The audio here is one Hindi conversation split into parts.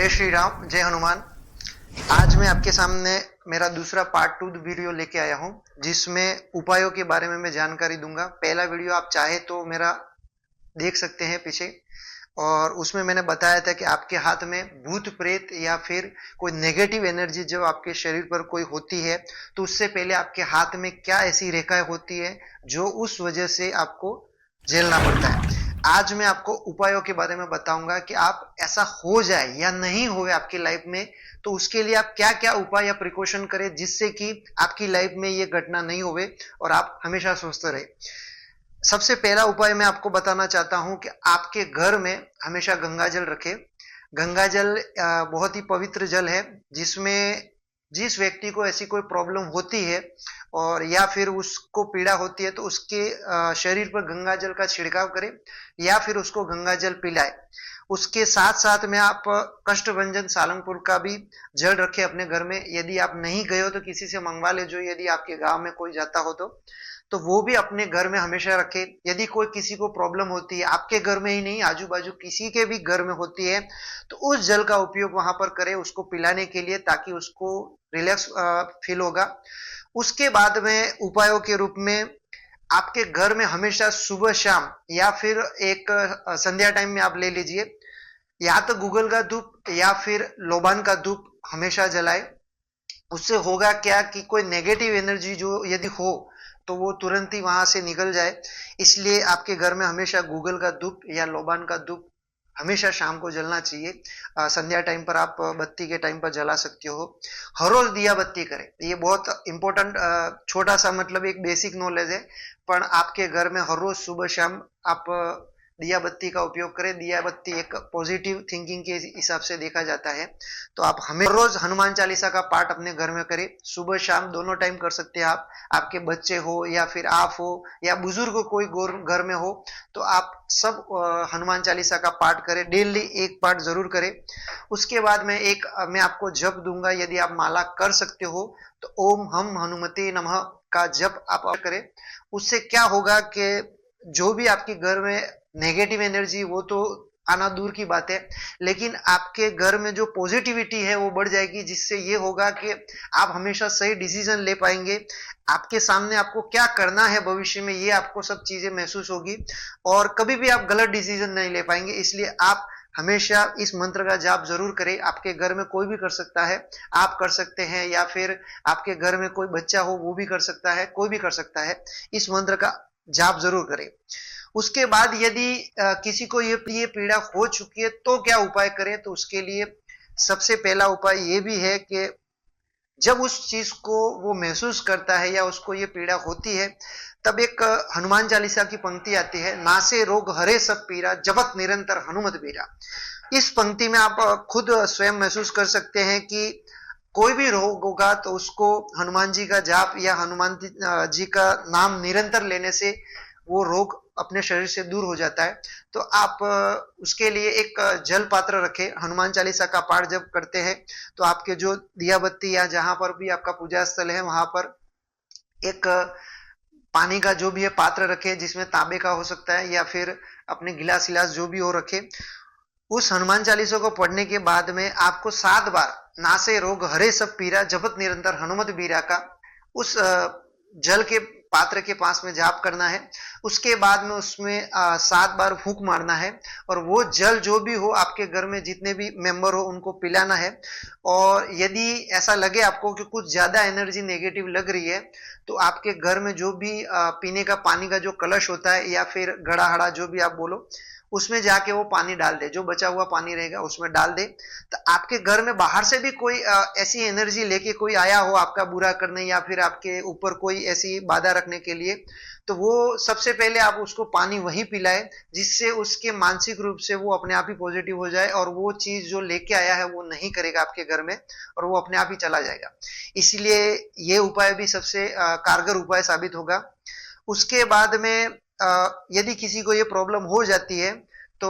जय श्री राम, जय हनुमान। आज मैं आपके सामने मेरा दूसरा पार्ट 2 वीडियो लेके आया हूँ, जिसमें उपायों के बारे में मैं जानकारी दूंगा। पहला वीडियो आप चाहे तो मेरा देख सकते हैं पीछे, और उसमें मैंने बताया था कि आपके हाथ में भूत प्रेत या फिर कोई नेगेटिव एनर्जी जब आपके शरीर पर कोई होती है तो उससे पहले आपके हाथ में क्या ऐसी रेखाएं होती है जो उस वजह से आपको झेलना पड़ता है। आज मैं आपको उपायों के बारे में बताऊंगा कि आप ऐसा हो जाए या नहीं होवे आपकी लाइफ में, तो उसके लिए आप क्या क्या उपाय या प्रिकॉशन करें जिससे कि आपकी लाइफ में ये घटना नहीं होवे और आप हमेशा स्वस्थ रहे। सबसे पहला उपाय मैं आपको बताना चाहता हूं कि आपके घर में हमेशा गंगा जल रखें। गंगा जल बहुत ही पवित्र जल है, जिसमें जिस व्यक्ति को ऐसी कोई प्रॉब्लम होती है और या फिर उसको पीड़ा होती है तो उसके शरीर पर गंगा जल का छिड़काव करें या फिर उसको गंगा जल पिलाए। उसके साथ साथ में आप कष्टभंजन सालंगपुर का भी जल रखें अपने घर में। यदि आप नहीं गए हो तो किसी से मंगवा ले, जो यदि आपके गांव में कोई जाता हो तो वो भी अपने घर में हमेशा रखे। यदि कोई किसी को प्रॉब्लम होती है, आपके घर में ही नहीं आजू बाजू किसी के भी घर में होती है, तो उस जल का उपयोग वहां पर करें उसको पिलाने के लिए, ताकि उसको रिलैक्स फील होगा। उसके बाद में उपायों के रूप में आपके घर में हमेशा सुबह शाम या फिर एक संध्या टाइम में आप ले लीजिए, या तो गूगल का धूप या फिर लोबान का धूप हमेशा जलाए। उससे होगा क्या कि कोई नेगेटिव एनर्जी जो यदि हो तो वो तुरंत ही वहां से निकल जाए। इसलिए आपके घर में हमेशा गूगल का धूप या लोबान का धूप हमेशा शाम को जलना चाहिए। संध्या टाइम पर आप बत्ती के टाइम पर जला सकते हो। हर रोज दिया बत्ती करें, ये बहुत इंपॉर्टेंट छोटा सा मतलब एक बेसिक नॉलेज है, पर आपके घर में हर रोज सुबह शाम आप दिया बत्ती का उपयोग करें। दिया बत्ती एक पॉजिटिव थिंकिंग के हिसाब से देखा जाता है। तो आप हमें रोज हनुमान चालीसा का पाठ अपने घर में करें, सुबह शाम दोनों टाइम कर सकते हैं आप। आपके बच्चे हो या फिर आप हो या बुजुर्ग कोई घर में हो, तो आप सब हनुमान चालीसा का पाठ करें, डेली एक पाठ जरूर करें। उसके बाद मैं आपको जप दूंगा, यदि आप माला कर सकते हो तो ओम हम हनुमते नमः का जप आप करें। उससे क्या होगा कि जो भी आपके घर में नेगेटिव एनर्जी वो तो आना दूर की बात है, लेकिन आपके घर में जो पॉजिटिविटी है वो बढ़ जाएगी, जिससे ये होगा कि आप हमेशा सही डिसीजन ले पाएंगे। आपके सामने आपको क्या करना है भविष्य में, ये आपको सब चीजें महसूस होगी और कभी भी आप गलत डिसीजन नहीं ले पाएंगे। इसलिए आप हमेशा इस मंत्र का जाप जरूर करें। आपके घर में कोई भी कर सकता है, आप कर सकते हैं, या फिर आपके घर में कोई बच्चा हो वो भी कर सकता है, कोई भी कर सकता है। इस मंत्र का जाप जरूर करें। उसके बाद यदि किसी को ये पीड़ा हो चुकी है तो क्या उपाय करें, तो उसके लिए सबसे पहला उपाय ये भी है कि जब उस चीज को वो महसूस करता है या उसको ये पीड़ा होती है, तब एक हनुमान चालीसा की पंक्ति आती है, नासे रोग हरे सब पीरा जपत निरंतर हनुमत बीरा। इस पंक्ति में आप खुद स्वयं महसूस कर सकते हैं कि कोई भी रोग होगा तो उसको हनुमान जी का जाप या हनुमान जी का नाम निरंतर लेने से वो रोग अपने शरीर से दूर हो जाता है। तो आप उसके लिए एक जल पात्र रखें। हनुमान चालीसा का पाठ जब करते हैं तो आपके जो दिया बत्ती या जहां पर भी आपका पूजा स्थल है वहां पर एक पानी का जो भी है पात्र रखे, जिसमें तांबे का हो सकता है या फिर अपने गिलास इलास जो भी हो रखे। उस हनुमान चालीसा को पढ़ने के बाद में आपको 7 बार नासे रोग हरे सब पीरा जपत निरंतर हनुमत बीरा का उस जल के पात्र के पास में जाप करना है। उसके बाद में उसमें 7 बार फूंक मारना है और वो जल जो भी हो आपके घर में जितने भी मेंबर हो उनको पिलाना है। और यदि ऐसा लगे आपको कि कुछ ज्यादा एनर्जी नेगेटिव लग रही है, तो आपके घर में जो भी पीने का पानी का जो कलश होता है या फिर घड़ा जो भी आप बोलो, उसमें जाके वो पानी डाल दे, जो बचा हुआ पानी रहेगा उसमें डाल दे। तो आपके घर में बाहर से भी कोई ऐसी एनर्जी लेके कोई आया हो आपका बुरा करने या फिर आपके ऊपर कोई ऐसी बाधा रखने के लिए, तो वो सबसे पहले आप उसको पानी वहीं पिलाए, जिससे उसके मानसिक रूप से वो अपने आप ही पॉजिटिव हो जाए और वो चीज जो लेके आया है वो नहीं करेगा आपके घर में और वो अपने आप ही चला जाएगा। इसलिए ये उपाय भी सबसे कारगर उपाय साबित होगा। उसके बाद में यदि किसी को ये प्रॉब्लम हो जाती है तो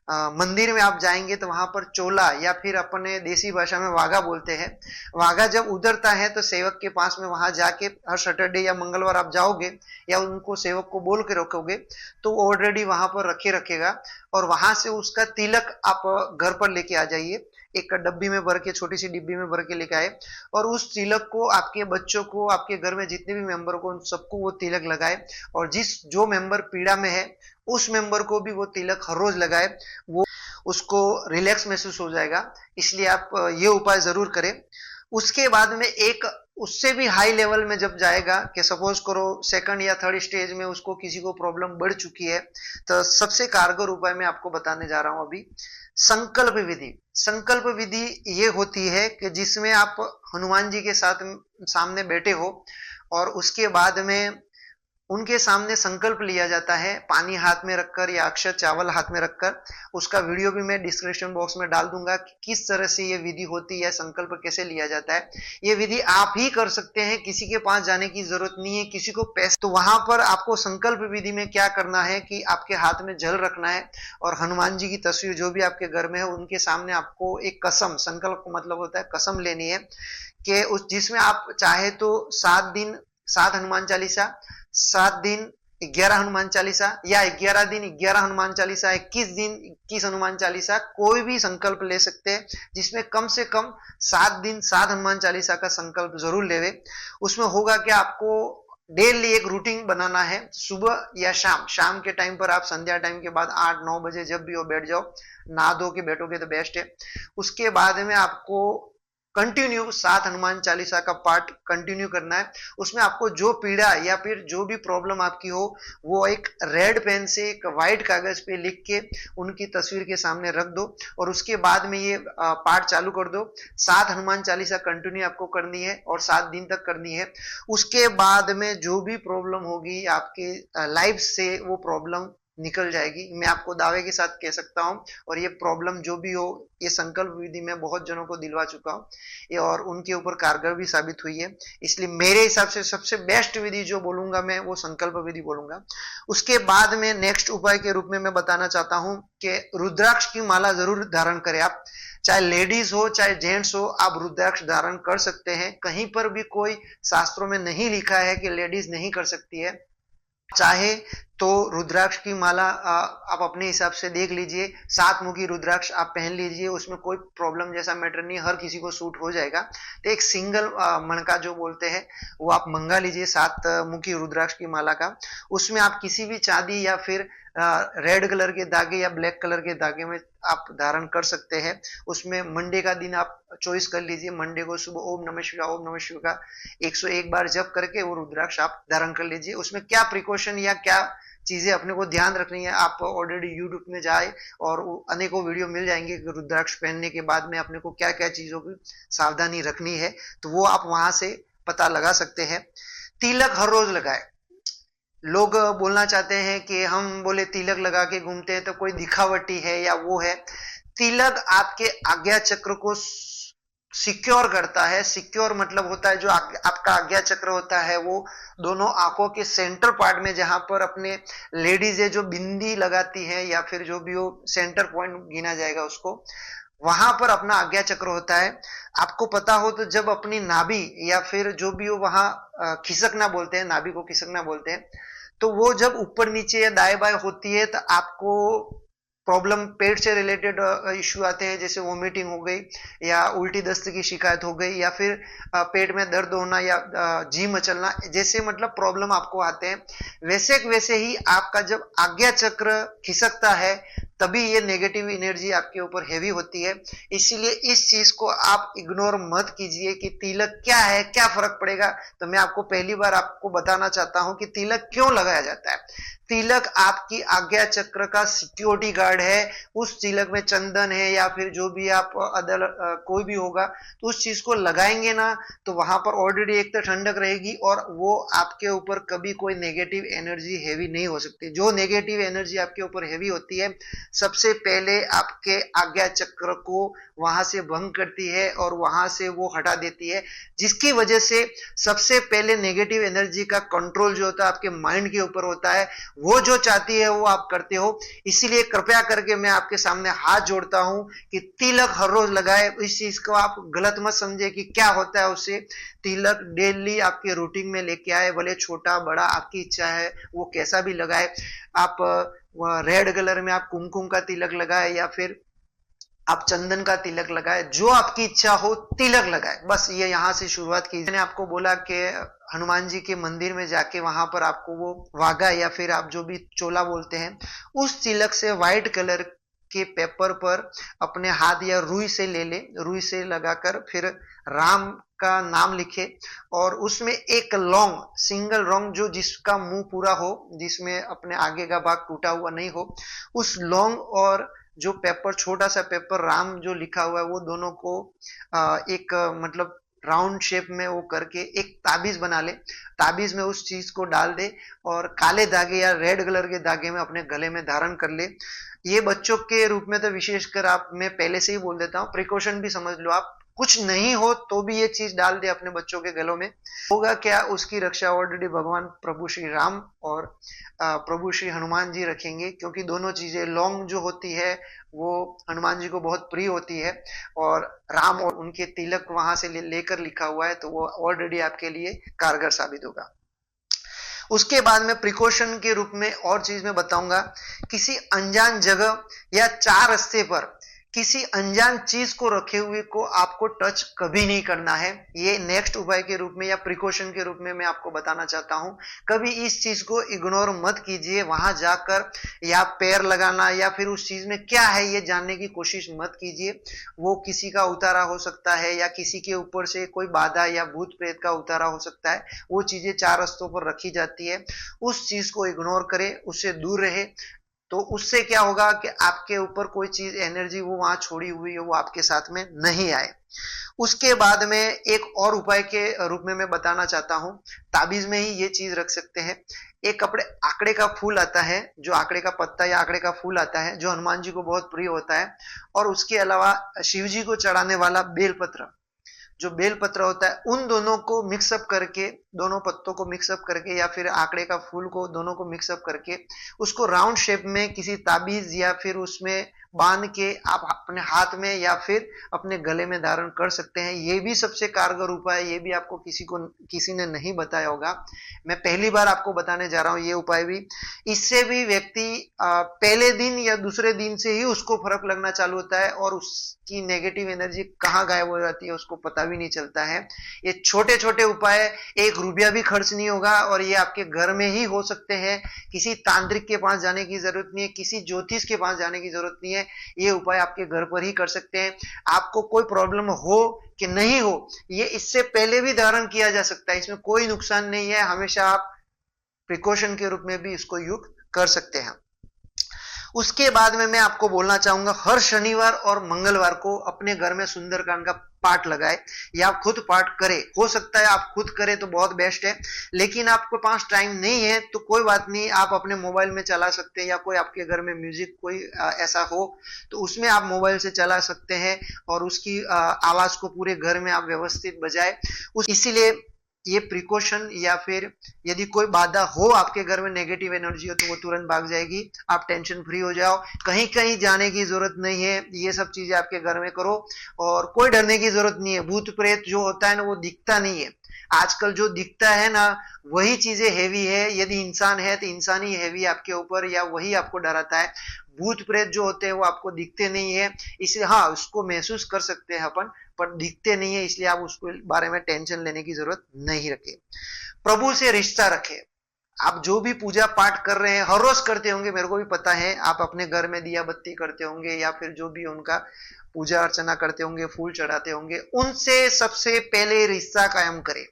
मंदिर में आप जाएंगे तो वहां पर चोला या फिर अपने देसी भाषा में वाघा बोलते हैं, वाघा जब उधरता है तो सेवक के पास में वहां जाके हर सैटरडे या मंगलवार आप जाओगे या उनको सेवक को बोल के रखोगे तो वो ऑलरेडी वहां पर रखेगा और वहां से उसका तिलक आप घर पर लेके आ जाइए। एक डब्बी में भर के, छोटी सी डिब्बी में भर के लेके आए और उस तिलक को आपके बच्चों को, आपके घर में जितने भी मेंबर को, उन सबको वो तिलक लगाए। और जो मेंबर पीड़ा में है उस मेंबर को भी वो तिलक हर रोज लगाए, वो उसको रिलैक्स महसूस हो जाएगा। इसलिए आप ये उपाय जरूर करें। उसके बाद में एक उससे भी हाई लेवल में जब जाएगा कि सपोज करो सेकंड या थर्ड स्टेज में उसको किसी को प्रॉब्लम बढ़ चुकी है, तो सबसे कारगर उपाय मैं आपको बताने जा रहा हूं अभी, संकल्प विधि। संकल्प विधि ये होती है कि जिसमें आप हनुमान जी के साथ सामने बैठे हो और उसके बाद में उनके सामने संकल्प लिया जाता है, पानी हाथ में रखकर या अक्षत चावल हाथ में रखकर। उसका वीडियो भी मैं डिस्क्रिप्शन बॉक्स में डाल दूंगा कि किस तरह से ये विधि होती है, संकल्प कैसे लिया जाता है। ये विधि आप ही कर सकते हैं, किसी के पास जाने की जरूरत नहीं है, किसी को पैसे। तो वहां पर आपको संकल्प विधि में क्या करना है कि आपके हाथ में जल रखना है और हनुमान जी की तस्वीर जो भी आपके घर में है उनके सामने आपको एक कसम, संकल्प का मतलब होता है कसम लेनी है कि उस जिसमें आप चाहे तो 7 दिन 7 हनुमान चालीसा, 7 दिन 11 हनुमान चालीसा, या 11 दिन 11 हनुमान चालीसा, 21 दिन 21 हनुमान चालीसा, कोई भी संकल्प ले सकते हैं जिसमें कम से कम 7 दिन 7 हनुमान चालीसा का संकल्प जरूर लेवे। उसमें होगा कि आपको डेली एक रूटीन बनाना है, सुबह या शाम। शाम के टाइम पर आप संध्या टाइम के बाद 8-9 बजे जब भी हो बैठ जाओ, नहा धो के बैठोगे तो बेस्ट है। उसके बाद में आपको कंटिन्यू 7 हनुमान चालीसा का पाठ कंटिन्यू करना है। उसमें आपको जो पीड़ा या फिर जो भी प्रॉब्लम आपकी हो वो एक रेड पेन से एक व्हाइट कागज पे लिख के उनकी तस्वीर के सामने रख दो और उसके बाद में ये पाठ चालू कर दो। 7 हनुमान चालीसा कंटिन्यू आपको करनी है और 7 दिन तक करनी है। उसके बाद में जो भी प्रॉब्लम होगी आपके लाइफ से वो प्रॉब्लम निकल जाएगी, मैं आपको दावे के साथ कह सकता हूं। और ये प्रॉब्लम जो भी हो, ये संकल्प विधि में बहुत जनों को दिलवा चुका हूं ये, और उनके ऊपर कारगर भी साबित हुई है। इसलिए मेरे हिसाब से सबसे बेस्ट विधि जो बोलूंगा मैं, वो संकल्प विधि बोलूंगा। उसके बाद में नेक्स्ट उपाय के रूप में मैं बताना चाहता हूं कि रुद्राक्ष की माला जरूर धारण करें आप। चाहे लेडीज हो चाहे जेंट्स हो, आप रुद्राक्ष धारण कर सकते हैं। कहीं पर भी कोई शास्त्रों में नहीं लिखा है कि लेडीज नहीं कर सकती है। चाहे तो रुद्राक्ष की माला आप अपने हिसाब से देख लीजिए, 7 मुखी रुद्राक्ष आप पहन लीजिए, उसमें कोई प्रॉब्लम जैसा मैटर नहीं, हर किसी को सूट हो जाएगा। तो एक सिंगल मणका जो बोलते हैं वो आप मंगा लीजिए 7 मुखी रुद्राक्ष की माला का। उसमें आप किसी भी चांदी या फिर रेड कलर के धागे या ब्लैक कलर के धागे में आप धारण कर सकते हैं। उसमें मंडे का दिन आप चॉइस कर लीजिए, मंडे को सुबह ओम नमः शिवाय ओम नमः शिवाय का 101 बार जप करके वो रुद्राक्ष आप धारण कर लीजिए। उसमें क्या प्रिकॉशन या क्या चीजें अपने को ध्यान रखनी है, आप ऑलरेडी यूट्यूब में जाए और अनेकों वीडियो मिल जाएंगे कि रुद्राक्ष पहनने के बाद में अपने को क्या क्या चीजों की सावधानी रखनी है, तो वो आप वहां से पता लगा सकते हैं। तिलक हर रोज लगाए। लोग बोलना चाहते हैं कि हम बोले तिलक लगा के घूमते हैं तो कोई दिखावटी है या वो है। तिलक आपके आज्ञा चक्र को सिक्योर करता है। सिक्योर मतलब होता है जो आपका आज्ञा चक्र होता है वो दोनों आंखों के सेंटर पार्ट में, जहां पर अपने लेडीज है जो बिंदी लगाती है या फिर जो भी वो सेंटर पॉइंट गिना जाएगा उसको, वहां पर अपना आज्ञा चक्र होता है। आपको पता हो तो जब अपनी नाभि या फिर जो भी हो वहां खिसकना बोलते हैं, नाभि को खिसकना बोलते हैं, तो वो जब ऊपर नीचे या दाएं बाएं होती है तो आपको प्रॉब्लम पेट से रिलेटेड इश्यू आते हैं, जैसे वोमिटिंग हो गई या उल्टी दस्त की शिकायत हो गई या फिर पेट में दर्द होना या जी मचलना, जैसे मतलब प्रॉब्लम आपको आते हैं। वैसे ही आपका जब आज्ञा चक्र खिसकता है तभी ये नेगेटिव एनर्जी आपके ऊपर हैवी होती है। इसीलिए इस चीज को आप इग्नोर मत कीजिए कि तिलक क्या है, क्या फर्क पड़ेगा। तो मैं आपको पहली बार आपको बताना चाहता हूं कि तिलक क्यों लगाया जाता है। तिलक आपकी आज्ञा चक्र का सिक्योरिटी गार्ड है। उस तिलक में चंदन है या फिर जो भी आप अदल कोई भी होगा तो उस चीज को लगाएंगे ना, तो वहां पर ऑलरेडी एक तो ठंडक रहेगी और वो आपके ऊपर कभी कोई नेगेटिव एनर्जी हैवी नहीं हो सकती। जो नेगेटिव एनर्जी आपके ऊपर हैवी होती है सबसे पहले आपके आज्ञा चक्र को वहां से भंग करती है और वहां से वो हटा देती है, जिसकी वजह से सबसे पहले नेगेटिव एनर्जी का कंट्रोल जो होता है आपके माइंड के ऊपर होता है। वो जो चाहती है वो आप करते हो। इसीलिए कृपया करके मैं आपके सामने हाथ जोड़ता हूं कि तिलक हर रोज लगाए। इस चीज को आप गलत मत समझे कि क्या होता है उससे। तिलक डेली आपके रूटीन में लेके आए, भले छोटा बड़ा आपकी इच्छा है वो कैसा भी लगाए। आप रेड कलर में आप कुमकुम का तिलक लगाए या फिर आप चंदन का तिलक लगाए, जो आपकी इच्छा हो तिलक लगाए, बस ये यहाँ से शुरुआत की। मैंने आपको बोला कि हनुमान जी के मंदिर में जाके वहां पर आपको वो वागा या फिर आप जो भी चोला बोलते हैं, उस तिलक से व्हाइट कलर के पेपर पर अपने हाथ या रुई से ले ले, रुई से लगाकर फिर राम का नाम लिखे और उसमें एक लौंग, सिंगल लौंग जो जिसका मुंह पूरा हो, जिसमें अपने आगे का भाग टूटा हुआ नहीं हो, उस लौंग और जो पेपर, छोटा सा पेपर राम जो लिखा हुआ है, वो दोनों को एक मतलब राउंड शेप में वो करके एक ताबीज बना ले, ताबीज में उस चीज को डाल दे और काले धागे या रेड कलर के धागे में अपने गले में धारण कर ले। ये बच्चों के रूप में तो विशेषकर आप, मैं पहले से ही बोल देता हूँ, प्रिकॉशन भी समझ लो आप, कुछ नहीं हो तो भी ये चीज डाल दे अपने बच्चों के गलों में। होगा क्या, उसकी रक्षा ऑलरेडी भगवान प्रभु श्री राम और प्रभु श्री हनुमान जी रखेंगे, क्योंकि दोनों चीजें, लौंग जो होती है वो हनुमान जी को बहुत प्रिय होती है और राम और उनके तिलक वहां से लेकर लिखा हुआ है, तो वो ऑलरेडी आपके लिए कारगर साबित होगा। उसके बाद में प्रिकॉशन के रूप में और चीज मैं बताऊंगा, किसी अनजान जगह या चार रास्ते पर किसी अनजान चीज को रखे हुए को आपको टच कभी नहीं करना है। ये नेक्स्ट उपाय के रूप में या प्रिकॉशन के रूप में मैं आपको बताना चाहता हूं। कभी इस चीज को इग्नोर मत कीजिए, वहां जाकर या पैर लगाना या फिर उस चीज में क्या है ये जानने की कोशिश मत कीजिए। वो किसी का उतारा हो सकता है या किसी के ऊपर से कोई बाधा या भूत प्रेत का उतारा हो सकता है, वो चीजें चार रास्तों पर रखी जाती है। उस चीज को इग्नोर करें, उससे दूर रहे, तो उससे क्या होगा कि आपके ऊपर कोई चीज, एनर्जी वो वहां छोड़ी हुई है, वो आपके साथ में नहीं आए। उसके बाद में एक और उपाय के रूप में मैं बताना चाहता हूं, ताबीज में ही ये चीज रख सकते हैं। एक कपड़े आंकड़े का फूल आता है, जो आंकड़े का पत्ता या आंकड़े का फूल आता है, जो हनुमान जी को बहुत प्रिय होता है, और उसके अलावा शिव जी को चढ़ाने वाला बेलपत्र, जो बेलपत्र होता है, उन दोनों को मिक्सअप करके, दोनों पत्तों को मिक्सअप करके या फिर आंकड़े का फूल को, दोनों को मिक्सअप करके उसको राउंड शेप में किसी ताबीज या फिर उसमें बांध के आप अपने हाथ में या फिर अपने गले में धारण कर सकते हैं। ये भी सबसे कारगर उपाय है, ये भी आपको किसी ने नहीं बताया होगा, मैं पहली बार आपको बताने जा रहा हूं ये उपाय भी। इससे भी व्यक्ति पहले दिन या दूसरे दिन से ही उसको फर्क लगना चालू होता है और उसकी नेगेटिव एनर्जी कहाँ गायब हो जाती है उसको पता भी नहीं चलता है। ये छोटे छोटे उपाय, 1 रुपया भी खर्च नहीं होगा और ये आपके घर में ही हो सकते हैं। किसी तांत्रिक के पास जाने की जरूरत नहीं है, किसी ज्योतिष के पास जाने की जरूरत नहीं है, ये उपाय आपके घर पर ही कर सकते हैं। आपको कोई प्रॉब्लम हो कि नहीं हो, ये इससे पहले भी धारण किया जा सकता है, इसमें कोई नुकसान नहीं है। हमेशा आप प्रिकॉशन के रूप में भी इसको यूज कर सकते हैं। उसके बाद में मैं आपको बोलना चाहूंगा, हर शनिवार और मंगलवार को अपने घर में सुंदरकांड का पाठ लगाए या खुद पाठ करें। हो सकता है आप खुद करें तो बहुत बेस्ट है, लेकिन आपके पास टाइम नहीं है तो कोई बात नहीं, आप अपने मोबाइल में चला सकते हैं या कोई आपके घर में म्यूजिक कोई ऐसा हो तो उसमें आप मोबाइल से चला सकते हैं और उसकी आवाज को पूरे घर में आप व्यवस्थित बजाए। इसीलिए ये प्रिकॉशन, या फिर यदि कोई बाधा हो आपके घर में, नेगेटिव एनर्जी हो, तो वो तुरंत भाग जाएगी। आप टेंशन फ्री हो जाओ, कहीं कहीं जाने की जरूरत नहीं है, ये सब चीजें आपके घर में करो और कोई डरने की जरूरत नहीं है। भूत प्रेत जो होता है ना वो दिखता नहीं है, आजकल जो दिखता है ना वही चीजें हैवी है। यदि इंसान है तो इंसान ही हैवी आपके ऊपर, या वही आपको डराता है। भूत प्रेत जो होते हैं वो आपको दिखते नहीं है, इसलिए हाँ उसको महसूस कर सकते हैं अपन, पर दिखते नहीं है, इसलिए आप उसको बारे में टेंशन लेने की जरूरत नहीं रखे। प्रभु से रिश्ता रखे। आप जो भी पूजा पाठ कर रहे हैं, हर रोज करते होंगे, मेरे को भी पता है, आप अपने घर में दिया बत्ती करते होंगे या फिर जो भी उनका पूजा अर्चना करते होंगे, फूल चढ़ाते होंगे, उनसे सबसे पहले रिश्ता कायम करें।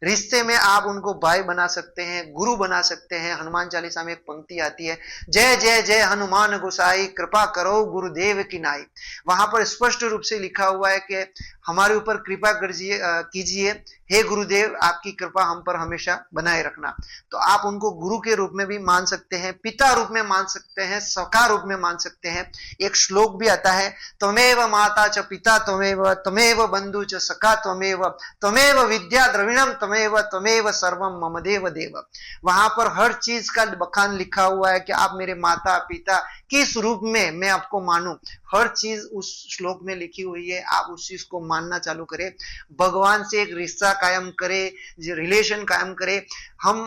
रिश्ते में आप उनको भाई बना सकते हैं, गुरु बना सकते हैं। हनुमान चालीसा में एक पंक्ति आती है, जय जय जय हनुमान गोसाई, कृपा करो गुरुदेव की नाई। वहां पर स्पष्ट रूप से लिखा हुआ है कि हमारे ऊपर कृपा कीजिए, हे गुरुदेव आपकी कृपा हम पर हमेशा बनाए रखना। तो आप उनको गुरु के रूप में भी मान सकते हैं, पिता रूप में मान सकते हैं, सखा रूप में मान सकते हैं। एक श्लोक भी आता है, त्वमेव माता च पिता त्वमेव बंधु च सखा त्वमेव विद्या द्रविणम त्वमेव सर्वम मम देव देव। वहां पर हर चीज का बखान लिखा हुआ है कि आप मेरे माता पिता किस रूप में मैं आपको मानूं, हर चीज उस श्लोक में लिखी हुई है। आप उस चीज को मानना चालू करें, भगवान से एक रिश्ता कायम करें, रिलेशन कायम करें। हम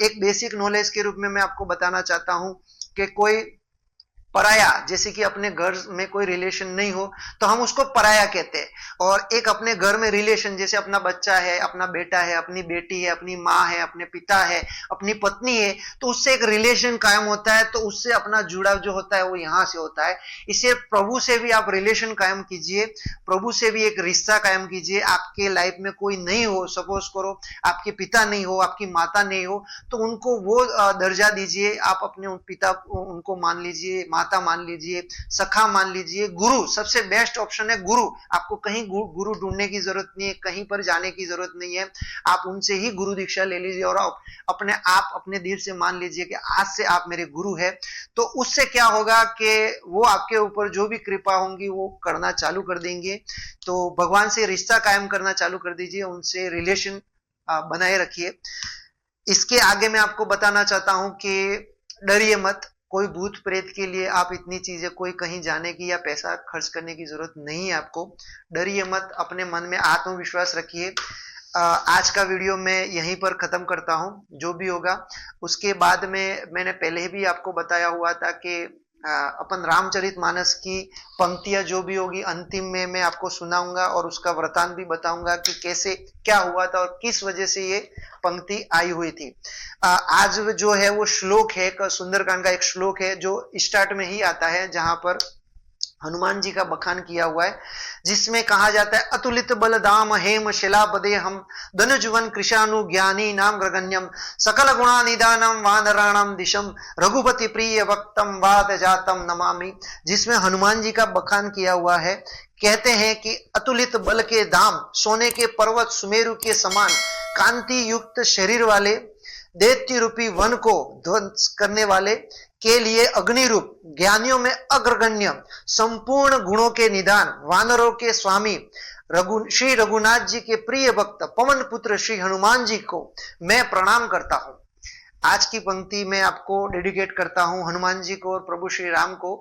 एक बेसिक नॉलेज के रूप में मैं आपको बताना चाहता हूं, कि कोई पराया, जैसे कि अपने घर में कोई रिलेशन नहीं हो तो हम उसको पराया कहते हैं, और एक अपने घर में रिलेशन, जैसे अपना बच्चा है, अपना बेटा है, अपनी बेटी है, अपनी माँ है, अपने पिता है, अपनी पत्नी है, तो उससे एक रिलेशन कायम होता है, तो उससे अपना जुड़ाव जो होता है वो यहां से होता है। इसे प्रभु से भी आप रिलेशन कायम कीजिए, प्रभु से भी एक रिश्ता कायम कीजिए। आपके लाइफ में कोई नहीं हो, सपोज करो आपके पिता नहीं हो, आपकी माता नहीं हो, तो उनको वो दर्जा दीजिए, आप अपने उन पिता उनको मान लीजिए, माता मान लीजिए, सखा मान लीजिए, गुरु सबसे बेस्ट ऑप्शन है। गुरु, आपको कहीं गुरु ढूंढने की जरूरत नहीं है, कहीं पर जाने की जरूरत नहीं है, आप उनसे ही गुरु दीक्षा ले लीजिए और अपने आप अपने दिल से मान लीजिए कि आज से आप मेरे गुरु है। तो उससे क्या होगा कि वो आपके ऊपर जो भी कृपा होंगी वो करना चालू कर देंगे। तो भगवान से रिश्ता कायम करना चालू कर दीजिए, उनसे रिलेशन बनाए रखिए। इसके आगे मैं आपको बताना चाहता हूं कि डरिए मत, कोई भूत प्रेत के लिए आप इतनी चीजें, कोई कहीं जाने की या पैसा खर्च करने की जरूरत नहीं है आपको। डरिए मत, अपने मन में आत्मविश्वास रखिए। आज का वीडियो मैं यहीं पर खत्म करता हूं। जो भी होगा उसके बाद में, मैंने पहले भी आपको बताया हुआ था कि अपन रामचरितमानस की पंक्तियां जो भी होगी अंतिम में मैं आपको सुनाऊंगा और उसका वृतांत भी बताऊंगा कि कैसे क्या हुआ था और किस वजह से ये पंक्ति आई हुई थी। आज जो है वो श्लोक है, सुंदरकांड का एक श्लोक है जो स्टार्ट में ही आता है, जहां पर हनुमान जी का बखान किया हुआ है, जिसमें कहा जाता है अतुलित बल दाम हेम शिलापदे हम धनुजुवन कृशानु ज्ञानी नाम ग्रगण्यम सकल गुणा निदानम वानराणाम दिशम रघुपति प्रिय वक्तम वात जातम नमामि। जिसमें हनुमान जी का बखान किया हुआ है। कहते हैं कि अतुलित बल के दाम, सोने के पर्वत सुमेरु के समान कांति युक्त शरीर वाले, दैत्य रूपी वन को ध्वंस करने वाले के लिए अग्नि रूप, ज्ञानियों में अग्रगण्य, संपूर्ण गुणों के निदान, वानरों के स्वामी श्री रघुनाथ जी के प्रिय भक्त पवन पुत्र श्री हनुमान जी को मैं प्रणाम करता हूं। आज की पंक्ति मैं आपको डेडिकेट करता हूं हनुमान जी को और प्रभु श्री राम को।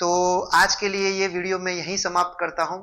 तो आज के लिए ये वीडियो मैं यहीं समाप्त करता हूं।